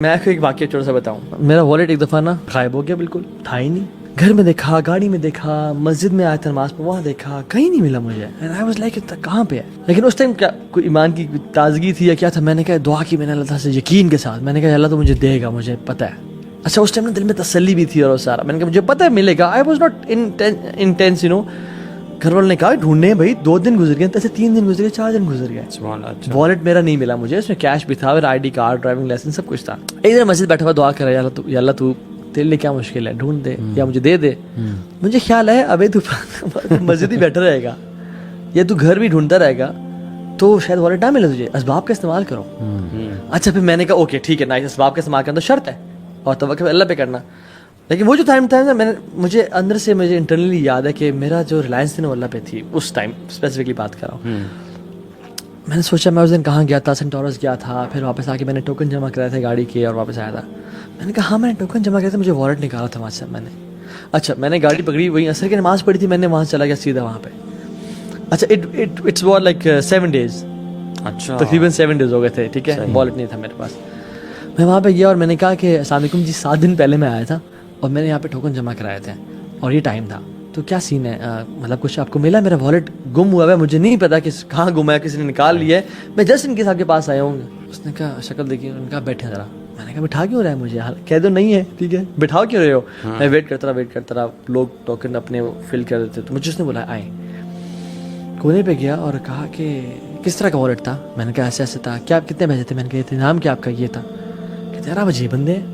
میں آپ کو ایک واقعہ چھوٹا سا بتاؤں. میرا والیٹ ایک دفعہ نا غائب ہو گیا, بالکل تھا ہی نہیں. گھر میں دیکھا, گاڑی میں دیکھا, مسجد میں آیا تھا نماز پہ, وہاں دیکھا, کہیں نہیں ملا مجھے. اینڈ آئی واز لائک کہاں پہ ہے. لیکن اس ٹائم کیا کوئی ایمان کی تازگی تھی یا کیا تھا, میں نے کہا دعا کی, میں نے اللہ تعالیٰ سے یقین کے ساتھ, میں نے کہا اللہ تو مجھے دے گا, مجھے پتہ ہے. اچھا اس ٹائم نا دل میں تسلی بھی تھی اور سارا, میں نے کہا مجھے پتہ ہے ملے گا. I was not intense you know. گھر والوں نے کہا ڈھونڈنے بھائی 2 دن گزر گئے, ایسے 3 دن گزر گئے, 4 دن گزر گئے. والیٹ میرا نہیں ملا مجھے, اس میں کیش بھی تھا, I D card, driving licence, سب کچھ تھا. ایک دن مسجد بیٹھا ہوا دعا کر رہا ہے, یا اللہ تو تیرے لیے کیا مشکل ہے, ڈھونڈ دے یا مجھے دے دے. مجھے خیال ہے ابھی تو مسجد ہی بیٹھا رہے گا یا تو گھر بھی ڈھونڈتا رہے گا تو شاید والیٹ نہ ملے تجھے, اسباب کا استعمال کرو. اچھا پھر میں نے کہا اوکے ٹھیک ہے, نائس, اسباب کا استعمال کرنا تو شرط ہے اور توقع اللہ پہ کرنا. لیکن وہ جو ٹائم تھا نا, مجھے اندر سے مجھے انٹرنلی یاد ہے کہ میرا جو ریلائنس تھی نا وہ اللہ پہ تھی اس ٹائم, اسپیسیفکلی بات کر رہا ہوں. میں نے سوچا میں اس دن کہاں گیا تھا, سینٹورس گیا تھا, پھر واپس آ کے میں نے ٹوکن جمع کرائے تھے گاڑی کے اور واپس آیا تھا. میں نے کہا ہاں میں نے ٹوکن جمع کیا تھا, مجھے والیٹ نکالا تھا وہاں سے میں نے. اچھا میں نے گاڑی پکڑی, وہی عصر کی نماز پڑھی تھی, میں نے وہاں چلا گیا سیدھا وہاں پہ. اچھا اٹس واز لائک 7 days, اچھا تقریباً 7 days ہو گئے تھے, ٹھیک ہے, والیٹ نہیں تھا میرے پاس. میں وہاں پہ گیا اور میں نے کہا کہ السلام علیکم جی, 7 دن پہلے میں آیا تھا اور میں نے یہاں پہ ٹوکن جمع کرائے تھے اور یہ ٹائم تھا, تو کیا سین ہے, مطلب کچھ آپ کو ملا؟ میرا والیٹ گم ہوا ہے, مجھے نہیں پتا کہ کہاں گم ہے, کسی نے نکال لیا ہے, میں جسٹ ان کے صاحب کے پاس آیا ہوں. اس نے کہا شکل دیکھی, انہوں نے کہا بیٹھے ذرا. میں نے کہا بٹھا کیوں رہا ہے مجھے, کہہ دو نہیں ہے ٹھیک ہے, بٹھاؤ کیوں رہے ہو. میں ویٹ کرتا رہا, لوگ ٹوکن اپنے فل کر دیتے, تو مجھے اس نے بولا آئیں. کونے پہ گیا اور کہا کہ کس طرح کا والیٹ تھا. میں نے کہا ایسے ایسے تھا. کیا آپ کتنے پیسے تھے؟ میں نے کہا نام کیا آپ کا؟ یہ تھا. کہتے یار آپ عجیب بندے ہیں.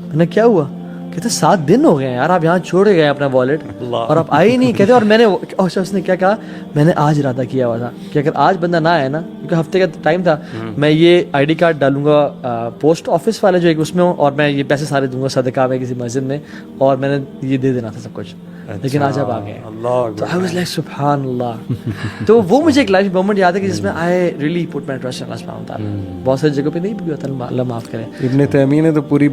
میں نے کیا ہوا؟ کہتے 7 دن ہو گئے یار, آپ یہاں چھوڑ گئے اپنا والیٹ اور آپ آئے ہی نہیں. کہتے اور میں نے, اس نے کیا کہا, میں نے آج ارادہ کیا ہوا تھا کہ اگر آج بندہ نہ آیا نا, کیونکہ ہفتے کا ٹائم تھا, میں یہ آئی ڈی کارڈ ڈالوں گا پوسٹ آفس والے جو ایک اس میں ہوں, اور میں یہ پیسے سارے دوں گا صدقہ میں کسی مسجد میں, اور میں نے یہ دے دینا تھا سب کچھ. لیکن آج آپ آ گئے. تو آئی واز لائک سبحان اللہ. تو وہ مجھے ایک لائف مومنٹ یاد ہے کہ جس میں I really put my trust in اللہ سبحانہ و تعالیٰ. بہت ساری جگہوں پہ نہیں بھی ہوتا, اللہ معاف کرے. ابن تیمیہ نے تو پوری